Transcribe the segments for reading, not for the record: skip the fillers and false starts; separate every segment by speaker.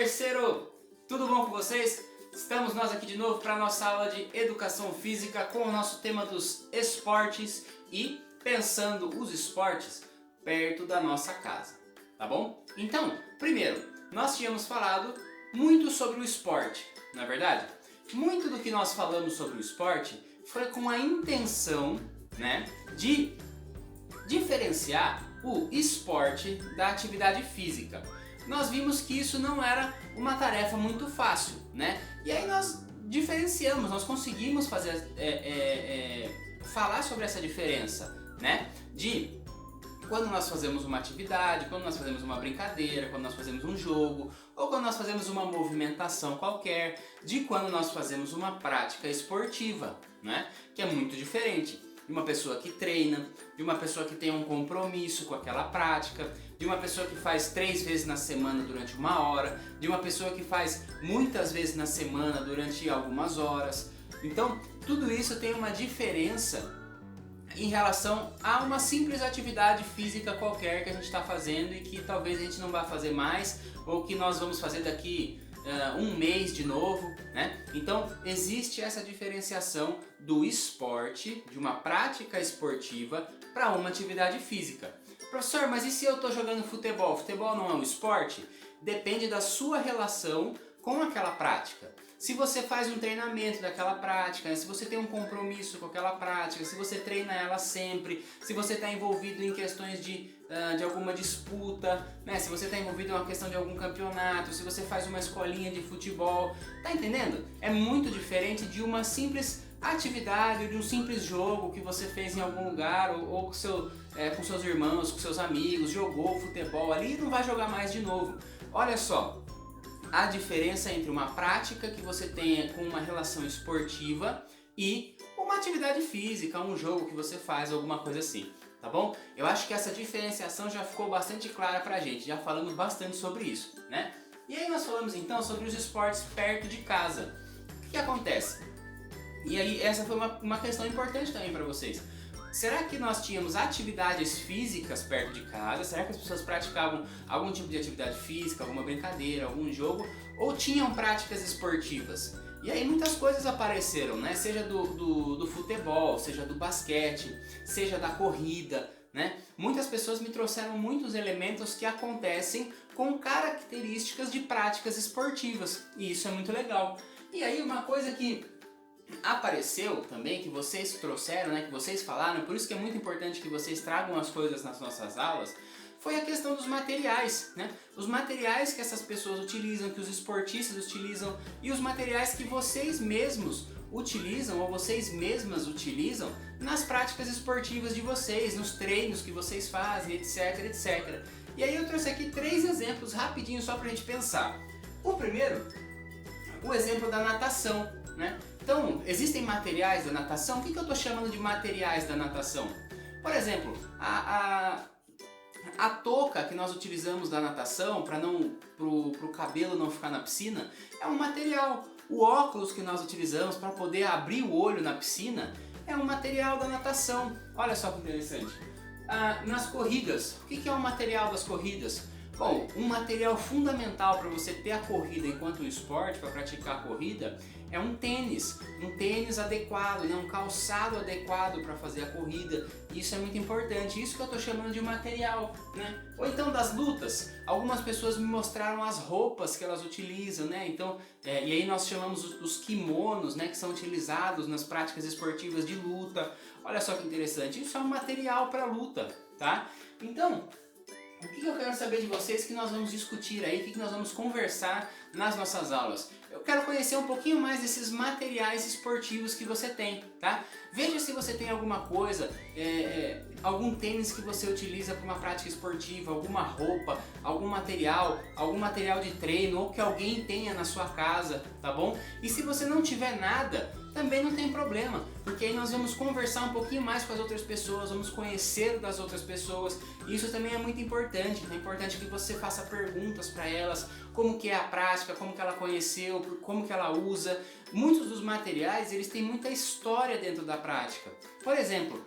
Speaker 1: parceiro! Tudo bom com vocês? Estamos nós aqui de novo para a nossa aula de Educação Física com o nosso tema dos esportes e pensando os esportes perto da nossa casa, tá bom? Então, primeiro, nós tínhamos falado muito sobre o esporte, não é verdade? Muito do que nós falamos sobre o esporte foi com a intenção, né, de diferenciar o esporte da atividade física. Nós vimos que isso não era uma tarefa muito fácil, né? E aí nós diferenciamos, nós conseguimos fazer, falar sobre essa diferença, né? De quando nós fazemos uma atividade, quando nós fazemos uma brincadeira, quando nós fazemos um jogo, ou quando nós fazemos uma movimentação qualquer, de quando nós fazemos uma prática esportiva, né? Que é muito diferente de uma pessoa que treina, de uma pessoa que tem um compromisso com aquela prática, de uma pessoa que faz 3 vezes na semana durante 1 hora, de uma pessoa que faz muitas vezes na semana durante algumas horas. Então, tudo isso tem uma diferença em relação a uma simples atividade física qualquer que a gente está fazendo e que talvez a gente não vá fazer mais, ou que nós vamos fazer daqui um mês de novo, né? Então existe essa diferenciação do esporte, de uma prática esportiva, para uma atividade física. Professor, mas e se eu estou jogando futebol? Futebol não é um esporte? Depende da sua relação com aquela prática. Se você faz um treinamento daquela prática, né? Se você tem um compromisso com aquela prática, se você treina ela sempre, se você está envolvido em questões de alguma disputa, né? Se você está envolvido em uma questão de algum campeonato, se você faz uma escolinha de futebol, tá entendendo? É muito diferente de uma simples atividade, de um simples jogo que você fez em algum lugar ou com seus irmãos, com seus amigos, jogou futebol ali e não vai jogar mais de novo. Olha só a diferença entre uma prática que você tenha com uma relação esportiva e uma atividade física, um jogo que você faz, alguma coisa assim, tá bom? Eu acho que essa diferenciação já ficou bastante clara pra gente, já falamos bastante sobre isso, né? E aí nós falamos então sobre os esportes perto de casa. O que acontece? E aí essa foi uma questão importante também para vocês. Será que nós tínhamos atividades físicas perto de casa? Será que as pessoas praticavam algum tipo de atividade física, alguma brincadeira, algum jogo? Ou tinham práticas esportivas? E aí muitas coisas apareceram, né? Seja do futebol, seja do basquete, seja da corrida, né? Muitas pessoas me trouxeram muitos elementos que acontecem com características de práticas esportivas. E isso é muito legal. E aí uma coisa que apareceu também, que vocês trouxeram, né, que vocês falaram, por isso que é muito importante que vocês tragam as coisas nas nossas aulas, foi a questão dos materiais, né? Os materiais que essas pessoas utilizam, que os esportistas utilizam e os materiais que vocês mesmos utilizam ou vocês mesmas utilizam nas práticas esportivas de vocês, nos treinos que vocês fazem, etc, etc. E aí eu trouxe aqui 3 exemplos rapidinho só pra gente pensar. O primeiro, o exemplo da natação, né? Então, existem materiais da natação. O que eu estou chamando de materiais da natação? Por exemplo, a touca que nós utilizamos da natação para o cabelo não ficar na piscina é um material. O óculos que nós utilizamos para poder abrir o olho na piscina é um material da natação. Olha só que interessante. Nas corridas, o que é o material das corridas? Bom, um material fundamental para você ter a corrida enquanto um esporte, para praticar a corrida, é um tênis adequado, né? Um calçado adequado para fazer a corrida. Isso é muito importante, isso que eu estou chamando de material, né? Ou então das lutas, algumas pessoas me mostraram as roupas que elas utilizam, né? Então, e aí nós chamamos os kimonos, né? Que são utilizados nas práticas esportivas de luta. Olha só que interessante, isso é um material para luta, tá? Então, o que eu quero saber de vocês que nós vamos discutir aí, o que nós vamos conversar nas nossas aulas? Eu quero conhecer um pouquinho mais desses materiais esportivos que você tem, tá? Veja se você tem alguma coisa, algum tênis que você utiliza para uma prática esportiva, alguma roupa, algum material de treino ou que alguém tenha na sua casa, tá bom? E se você não tiver nada, também não tem problema, porque aí nós vamos conversar um pouquinho mais com as outras pessoas, vamos conhecer das outras pessoas, e isso também é muito importante. É importante que você faça perguntas para elas, como que é a prática, como que ela conheceu, como que ela usa. Muitos dos materiais, eles têm muita história dentro da prática. Por exemplo,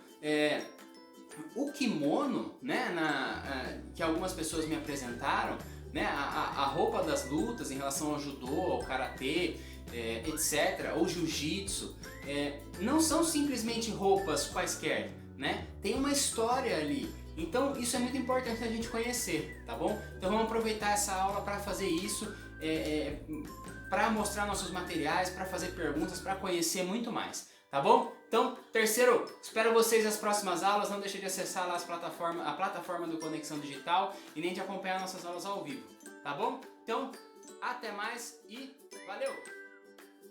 Speaker 1: o kimono, né, que algumas pessoas me apresentaram, né? A roupa das lutas em relação ao judô, ao karatê, etc., ou jiu-jitsu, não são simplesmente roupas quaisquer, né? Tem uma história ali. Então isso é muito importante a gente conhecer, tá bom? Então vamos aproveitar essa aula para fazer isso, para mostrar nossos materiais, para fazer perguntas, para conhecer muito mais, tá bom? Então, terceiro, espero vocês nas próximas aulas. Não deixe de acessar lá a plataforma do Conexão Digital e nem de acompanhar nossas aulas ao vivo, tá bom? Então, até mais e valeu!